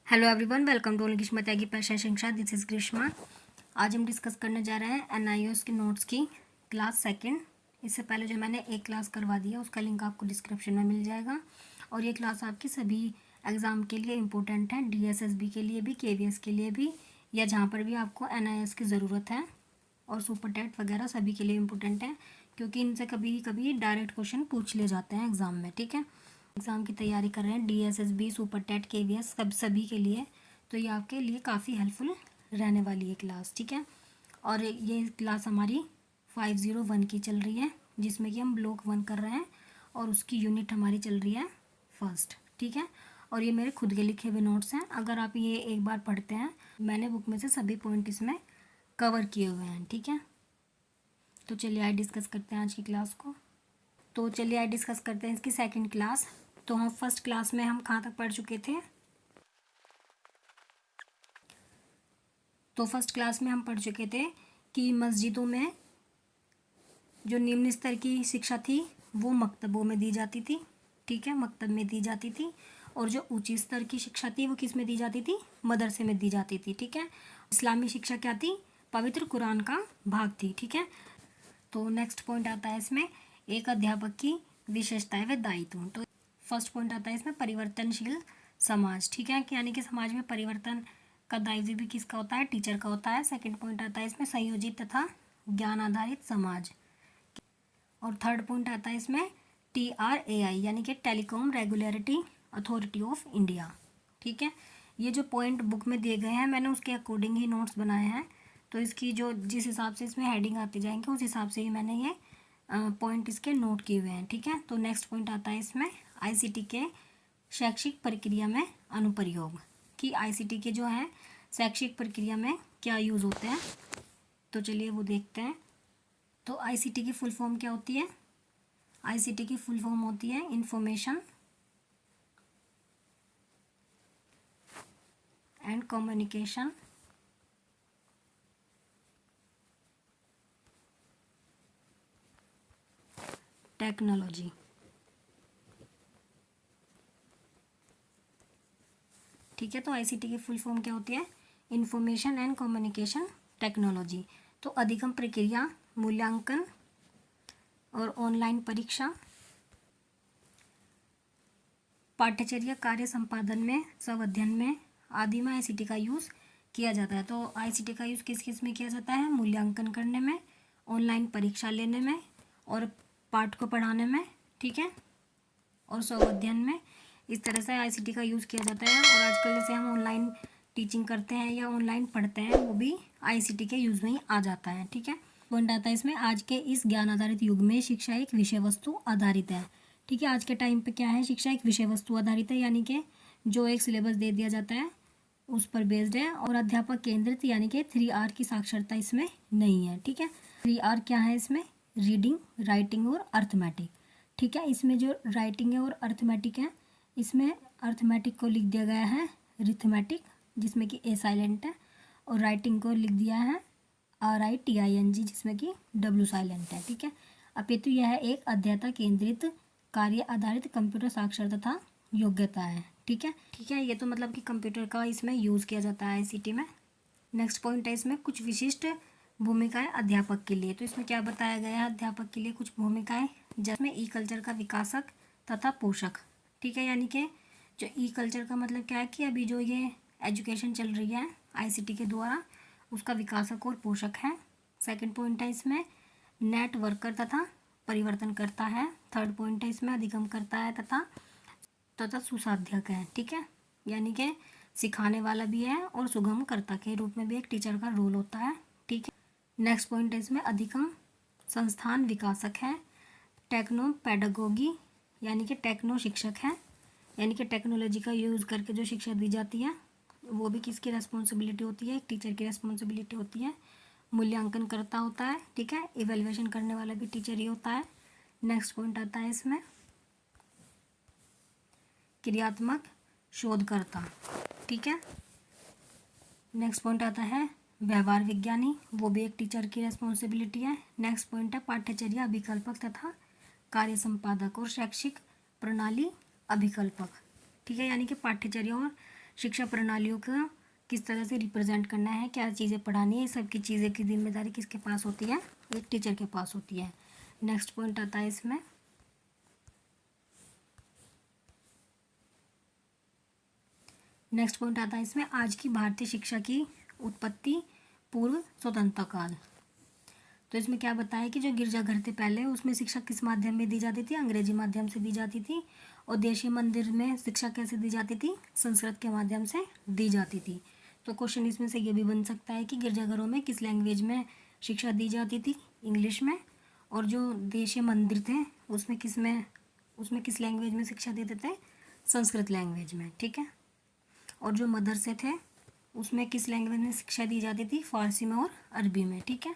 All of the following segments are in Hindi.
Hello everyone, welcome to Greeshma Tyagi passion Shiksha. This is Greeshma. आज हम डिस्कस करने जा रहे हैं एनआईओएस के नोट्स की क्लास सेकंड। इससे पहले जो मैंने एक क्लास करवा दिया उसका लिंक आपको डिस्क्रिप्शन में मिल जाएगा। और ये क्लास आपकी सभी एग्ज़ाम के लिए इम्पोर्टेंट है, डीएसएसबी के लिए भी, केवीएस के लिए भी, या जहाँ पर भी आपको एनआईओएस की ज़रूरत है, और सुपर टेट वगैरह सभी के लिए इम्पोर्टेंट है, क्योंकि इनसे कभी कभी डायरेक्ट क्वेश्चन पूछ ले जाते हैं एग्ज़ाम में। ठीक है, एग्ज़ाम की तैयारी कर रहे हैं, डीएसएसबी, सुपर टेट, केवीएस, सभी के लिए, तो ये आपके लिए काफ़ी हेल्पफुल रहने वाली है क्लास। ठीक है, और ये क्लास हमारी 501 की चल रही है, जिसमें कि हम ब्लॉक 1 कर रहे हैं, और उसकी यूनिट हमारी चल रही है फर्स्ट। ठीक है, और ये मेरे खुद के लिखे हुए नोट्स हैं। अगर आप ये एक बार पढ़ते हैं, मैंने बुक में से सभी पॉइंट इसमें कवर किए हुए हैं। ठीक है, तो चलिए आज डिस्कस करते हैं आज की क्लास को। तो चलिए आज डिस्कस करते हैं इसकी सेकंड क्लास। तो हम फर्स्ट क्लास में हम कहाँ तक पढ़ चुके थे? तो फर्स्ट क्लास में हम पढ़ चुके थे कि मस्जिदों में जो निम्न स्तर की शिक्षा थी वो मकतबों में दी जाती थी। ठीक है, मकतब में दी जाती थी। और जो ऊंची स्तर की शिक्षा थी वो किस में दी जाती थी? मदरसे में दी जाती थी। ठीक है, इस्लामी शिक्षा क्या थी? पवित्र कुरान का भाग थी। ठीक है, तो नेक्स्ट पॉइंट आता है इसमें एक अध्यापक की विशेषताएं व दायित्व। तो फर्स्ट पॉइंट आता है इसमें परिवर्तनशील समाज। ठीक है, यानी कि समाज में परिवर्तन का दायित्व भी किसका होता है? टीचर का होता है। सेकंड पॉइंट आता है इसमें संयोजित तथा ज्ञान आधारित समाज। और थर्ड पॉइंट आता है इसमें TRAI, यानी कि telecom regulatory authority of India. ठीक है, ये जो पॉइंट बुक में दिए गए हैं मैंने उसके अकॉर्डिंग ही नोट्स बनाए हैं। तो इसकी जो जिस हिसाब से इसमें हेडिंग आती जाएंगे उस हिसाब से ही मैंने ये पॉइंट इसके नोट किए हुए हैं। ठीक है, तो नेक्स्ट पॉइंट आता है इसमें ICT के शैक्षिक प्रक्रिया में अनुप्रयोग, कि ICT के जो है शैक्षिक प्रक्रिया में क्या यूज़ होते हैं। तो चलिए वो देखते हैं। तो ICT की फुल फॉर्म क्या होती है? ICT की फुल फॉर्म होती है इंफॉर्मेशन एंड कम्युनिकेशन टेक्नोलॉजी। ठीक है, तो ICT की फुल फॉर्म क्या होती है? Information and communication technology. तो अधिगम प्रक्रिया, मूल्यांकन और ऑनलाइन परीक्षा, पाठ्यचर्या कार्य संपादन में, सब अध्ययन में आदि में ICT का यूज़ किया जाता है। तो ICT का यूज़ किस किस में किया जाता है? मूल्यांकन करने में, ऑनलाइन परीक्षा लेने में, और पाठ को पढ़ाने में। ठीक है, और सब अध्ययन में। इस तरह से ICT का यूज़ किया जाता है। और आजकल जैसे हम ऑनलाइन टीचिंग करते हैं या ऑनलाइन पढ़ते हैं, वो भी ICT के यूज़ में ही आ जाता है। ठीक है, पॉइंट आता है इसमें आज के इस ज्ञान आधारित युग में शिक्षा एक विषय वस्तु आधारित है। ठीक है, आज के टाइम पे क्या है? शिक्षा एक विषय वस्तु आधारित है, यानी कि जो एक सिलेबस दे दिया जाता है उस पर बेस्ड है। और अध्यापक केंद्रित, यानी कि 3R की साक्षरता इसमें नहीं है। ठीक है, 3R क्या है इसमें? रीडिंग, राइटिंग और अर्थमेटिक। ठीक है, इसमें जो राइटिंग है और अर्थमेटिक है, इसमें अर्थमेटिक को लिख दिया गया है रिथमेटिक, जिसमें कि A साइलेंट है, और राइटिंग को लिख दिया है RITING, जिसमें कि W साइलेंट है। ठीक है, अपितु यह एक अध्ययता केंद्रित कार्य आधारित कंप्यूटर साक्षर तथा योग्यता है। ठीक है, ठीक है, ये तो मतलब कि कंप्यूटर का इसमें यूज़ किया जाता है ICT में। नेक्स्ट पॉइंट है इसमें कुछ विशिष्ट भूमिकाएं अध्यापक के लिए। तो इसमें क्या बताया गया है? अध्यापक के लिए कुछ भूमिकाएं, जिसमें ई कल्चर का विकासक तथा पोषक। ठीक है, यानी कि जो ई कल्चर का मतलब क्या है कि अभी जो ये एजुकेशन चल रही है ICT के द्वारा, उसका विकासक और पोषक है। सेकंड पॉइंट है इसमें नेट वर्कर तथा परिवर्तन करता है। थर्ड पॉइंट है इसमें अधिगम करता है तथा सुसाध्यक है। ठीक है, यानी कि सिखाने वाला भी है और सुगम कर्ता के रूप में भी एक टीचर का रोल होता है। ठीक है, नेक्स्ट पॉइंट है इसमें अधिगम संस्थान विकासक है। टेक्नो पेडागोगी, यानी कि टेक्नो शिक्षक है, यानी कि टेक्नोलॉजी का यूज़ करके जो शिक्षा दी जाती है वो भी किसकी रेस्पॉन्सिबिलिटी होती है? एक टीचर की रेस्पॉन्सिबिलिटी होती है। मूल्यांकन करता होता है। ठीक है, इवेल्युएशन करने वाला भी टीचर ही होता है। नेक्स्ट पॉइंट आता है इसमें क्रियात्मक शोधकर्ता। ठीक है, नेक्स्ट पॉइंट आता है व्यवहार विज्ञानी, वो भी एक टीचर की रेस्पॉन्सिबिलिटी है। नेक्स्ट पॉइंट है पाठ्यचर्या अभिकल्पक तथा कार्य संपादक और शैक्षिक प्रणाली अभिकल्पक। ठीक है, यानी कि पाठ्यचर्या और शिक्षा प्रणालियों का किस तरह से रिप्रेजेंट करना है, क्या चीज़ें पढ़ानी है, सब की चीज़ें की जिम्मेदारी किसके पास होती है, एक टीचर के पास होती है। नेक्स्ट पॉइंट आता है इसमें, नेक्स्ट पॉइंट आता है इसमें आज की भारतीय शिक्षा की उत्पत्ति पूर्व स्वतंत्रता काल। तो इसमें क्या बताया कि जो गिरजाघर थे पहले उसमें शिक्षा किस माध्यम में दी जाती थी, अंग्रेजी माध्यम से दी जाती थी। और देशी मंदिर में शिक्षा कैसे दी जाती थी, संस्कृत के माध्यम से दी जाती थी। तो क्वेश्चन इसमें से ये भी बन सकता है कि गिरजाघरों में किस लैंग्वेज में शिक्षा दी जाती थी, इंग्लिश में। और जो देशी मंदिर थे उसमें किस लैंग्वेज में शिक्षा देते थे, संस्कृत लैंग्वेज में। ठीक है। और जो मदरसे थे उसमें किस लैंग्वेज में शिक्षा दी जाती थी, फारसी में और अरबी में। ठीक है।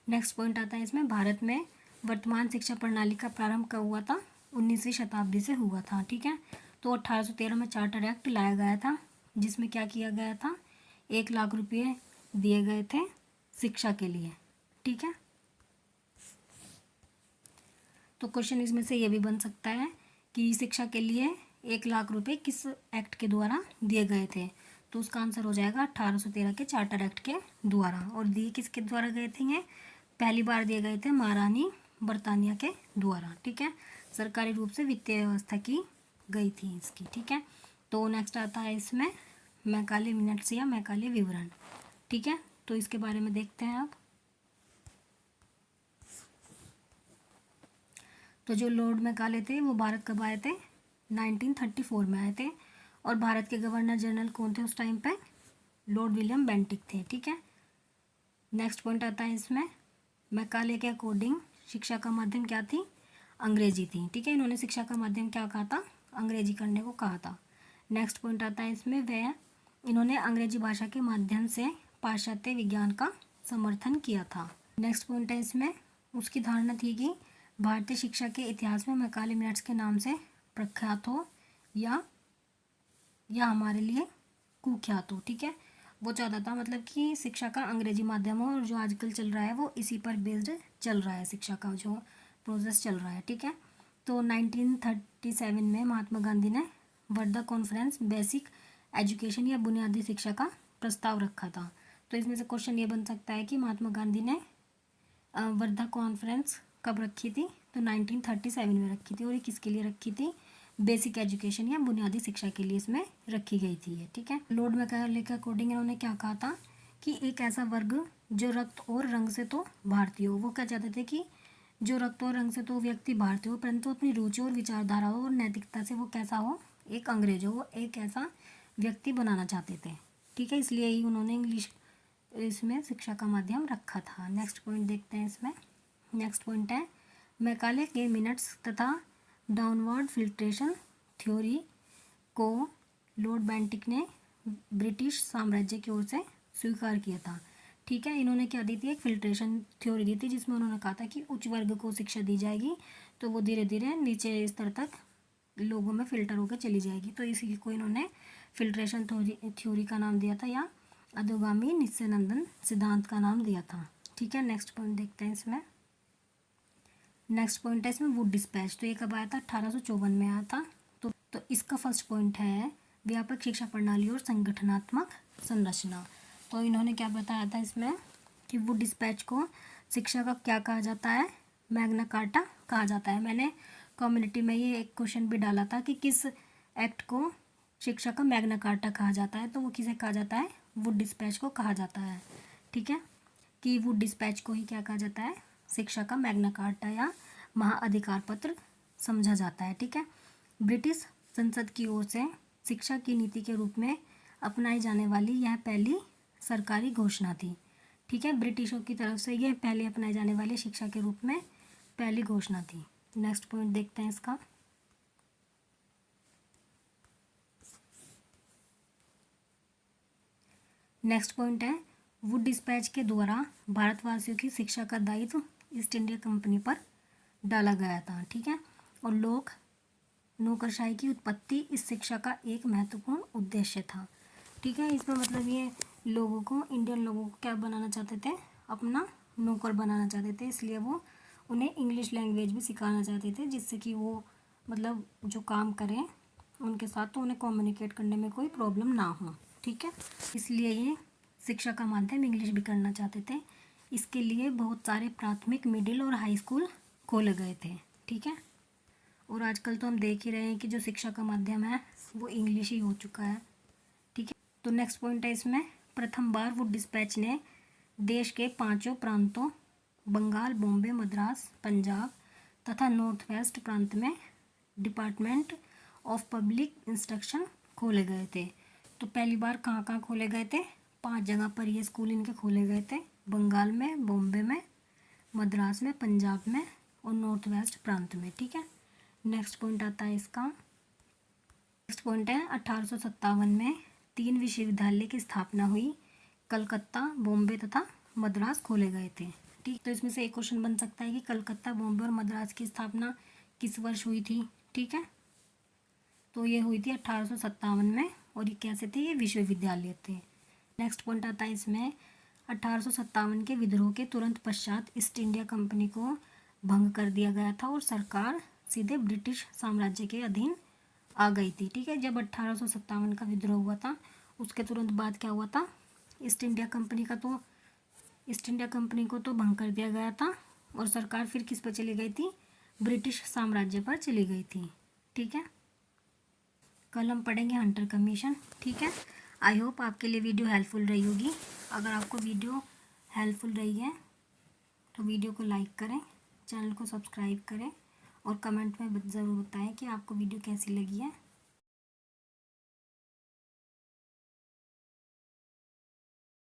नेक्स्ट पॉइंट आता है इसमें, भारत में वर्तमान शिक्षा प्रणाली का प्रारंभ कब हुआ था, 19वीं शताब्दी से हुआ था। ठीक है। तो 1813 में चार्टर एक्ट लाया गया था, जिसमें क्या किया गया था, 1 लाख रुपये दिए गए थे शिक्षा के लिए। ठीक है। तो क्वेश्चन इसमें से ये भी बन सकता है कि शिक्षा के लिए 1 लाख रुपये किस एक्ट के द्वारा दिए गए थे। तो उसका आंसर हो जाएगा 1813 के चार्टर एक्ट के द्वारा। और दिए किसके द्वारा गए थे, ये पहली बार दिए गए थे महारानी बर्तानिया के द्वारा। ठीक है। सरकारी रूप से वित्तीय व्यवस्था की गई थी इसकी। ठीक है। तो नेक्स्ट आता है इसमें मैकाले मिनट्स या मैकाले विवरण। ठीक है। तो इसके बारे में देखते हैं आप। तो जो लॉर्ड मैकाले थे वो भारत कब आए थे, 1934 में आए थे। और भारत के गवर्नर जनरल कौन थे उस टाइम पे, लॉर्ड विलियम बेंटिक थे। ठीक है। नेक्स्ट पॉइंट आता है इसमें, मैकाले के अकॉर्डिंग शिक्षा का माध्यम क्या थी, अंग्रेजी थी। ठीक है। इन्होंने शिक्षा का माध्यम क्या कहा था, अंग्रेजी करने को कहा था। नेक्स्ट पॉइंट आता है इसमें, इन्होंने अंग्रेजी भाषा के माध्यम से पाश्चात्य विज्ञान का समर्थन किया था। नेक्स्ट पॉइंट है इसमें, उसकी धारणा थी कि भारतीय शिक्षा के इतिहास में मैकाले मिनट्स के नाम से प्रख्यात हो या हमारे लिए कुख्यात हो। ठीक है। वो चाहता था मतलब कि शिक्षा का अंग्रेजी माध्यम हो, और जो आजकल चल रहा है वो इसी पर बेस्ड चल रहा है, शिक्षा का जो प्रोसेस चल रहा है। ठीक है। तो 1937 में महात्मा गांधी ने वर्धा कॉन्फ्रेंस बेसिक एजुकेशन या बुनियादी शिक्षा का प्रस्ताव रखा था। तो इसमें से क्वेश्चन ये बन सकता है कि महात्मा गांधी ने वर्धा कॉन्फ्रेंस कब रखी थी, तो 1937 में रखी थी। और ये किसके लिए रखी थी, बेसिक एजुकेशन या बुनियादी शिक्षा के लिए इसमें रखी गई थी ये। ठीक है। लॉर्ड मैकाले के अकॉर्डिंग इन्होंने क्या कहा था कि एक ऐसा वर्ग जो रक्त और रंग से तो भारतीय हो। वो क्या चाहते थे कि जो रक्त और रंग से तो व्यक्ति भारतीय हो, परंतु अपनी रुचि और विचारधारा और नैतिकता से वो कैसा हो, एक अंग्रेज हो। वो एक ऐसा व्यक्ति बनाना चाहते थे। ठीक है। इसलिए ही उन्होंने इंग्लिश इसमें शिक्षा का माध्यम रखा था। नेक्स्ट पॉइंट देखते हैं इसमें। नेक्स्ट पॉइंट है, मैकाले के मिनट्स तथा डाउनवर्ड फिल्ट्रेशन थ्योरी को लॉर्ड बेंटिक ने ब्रिटिश साम्राज्य की ओर से स्वीकार किया था। ठीक है। इन्होंने क्या दी थी, एक फिल्ट्रेशन थ्योरी दी थी, जिसमें उन्होंने कहा था कि उच्च वर्ग को शिक्षा दी जाएगी तो वो धीरे धीरे नीचे स्तर तक लोगों में फिल्टर होकर चली जाएगी। तो इसी को इन्होंने फिल्ट्रेशन थ्योरी का नाम दिया था, या अधोगामी निस्संदन सिद्धांत का नाम दिया था। ठीक है। नेक्स्ट पॉइंट देखते हैं इसमें। नेक्स्ट पॉइंट है इसमें वुड डिस्पैच। तो ये कब आया था, 1854 में आया था। तो इसका फर्स्ट पॉइंट है व्यापक शिक्षा प्रणाली और संगठनात्मक संरचना। तो इन्होंने क्या बताया था इसमें कि वुड डिस्पैच को शिक्षा का क्या कहा जाता है, मैग्ना कार्टा कहा जाता है। मैंने कम्युनिटी में ये एक क्वेश्चन भी डाला था कि किस एक्ट को शिक्षा का मैग्ना कार्टा कहा जाता है, तो वो किसे कहा जाता है, वुड डिस्पैच को कहा जाता है। ठीक है। कि वुड डिस्पैच को ही क्या कहा जाता है, शिक्षा का मैग्ना कार्टा या महाअधिकार पत्र समझा जाता है। ठीक है। ब्रिटिश संसद की ओर से शिक्षा की नीति के रूप में अपनाई जाने वाली यह पहली सरकारी घोषणा थी। ठीक है। ब्रिटिशों की तरफ से यह पहले अपनाई जाने वाली शिक्षा के रूप में पहली घोषणा थी। नेक्स्ट पॉइंट देखते हैं इसका। नेक्स्ट पॉइंट है, वुड डिस्पैच के द्वारा भारतवासियों की शिक्षा का दायित्व ईस्ट इंडिया कंपनी पर डाला गया था। ठीक है। और नौकरशाही की उत्पत्ति इस शिक्षा का एक महत्वपूर्ण उद्देश्य था। ठीक है। इसमें मतलब ये लोगों को, इंडियन लोगों को क्या बनाना चाहते थे, अपना नौकर बनाना चाहते थे। इसलिए वो उन्हें इंग्लिश लैंग्वेज भी सिखाना चाहते थे, जिससे कि वो मतलब जो काम करें उनके साथ, तो उन्हें कम्युनिकेट करने में कोई प्रॉब्लम ना हो। ठीक है, इसलिए ये शिक्षा का माध्यम इंग्लिश भी करना चाहते थे। इसके लिए बहुत सारे प्राथमिक, मिडिल और हाई स्कूल खोले गए थे। ठीक है, और आजकल तो हम देख ही रहे हैं कि जो शिक्षा का माध्यम है वो इंग्लिश ही हो चुका है। ठीक है, तो नेक्स्ट पॉइंट है इसमें, प्रथम बार वुड डिस्पैच ने देश के 5 प्रांतों बंगाल, बॉम्बे, मद्रास, पंजाब तथा नॉर्थ वेस्ट प्रांत में डिपार्टमेंट ऑफ पब्लिक इंस्ट्रक्शन खोले गए थे। तो पहली बार कहाँ कहाँ खोले गए थे? 5 जगह पर ये स्कूल इनके खोले गए थे, बंगाल में, बॉम्बे में, मद्रास में, पंजाब में और नॉर्थ वेस्ट प्रांत में। ठीक है, नेक्स्ट पॉइंट आता है इसका, नेक्स्ट पॉइंट है 1857 में 3 विश्वविद्यालय की स्थापना हुई, कलकत्ता, बॉम्बे तथा मद्रास खोले गए थे। ठीक, तो इसमें से एक क्वेश्चन बन सकता है कि कलकत्ता, बॉम्बे और मद्रास की स्थापना किस वर्ष हुई थी? ठीक है, तो ये हुई थी 1857 में, और ये कैसे थे? ये विश्वविद्यालय थे। नेक्स्ट पॉइंट आता है इसमें, 1857 के विद्रोह के तुरंत पश्चात ईस्ट इंडिया कंपनी को भंग कर दिया गया था और सरकार सीधे ब्रिटिश साम्राज्य के अधीन आ गई थी। ठीक है, जब 1857 का विद्रोह हुआ था उसके तुरंत बाद क्या हुआ था? ईस्ट इंडिया कंपनी को तो भंग कर दिया गया था और सरकार फिर किस पर चली गई थी? ब्रिटिश साम्राज्य पर चली गई थी। ठीक है, कल हम पढ़ेंगे हंटर कमीशन। ठीक है, आई होप आपके लिए वीडियो हेल्पफुल रही होगी। अगर आपको वीडियो हेल्पफुल रही है तो वीडियो को लाइक करें, चैनल को सब्सक्राइब करें और कमेंट में ज़रूर बताएं कि आपको वीडियो कैसी लगी है।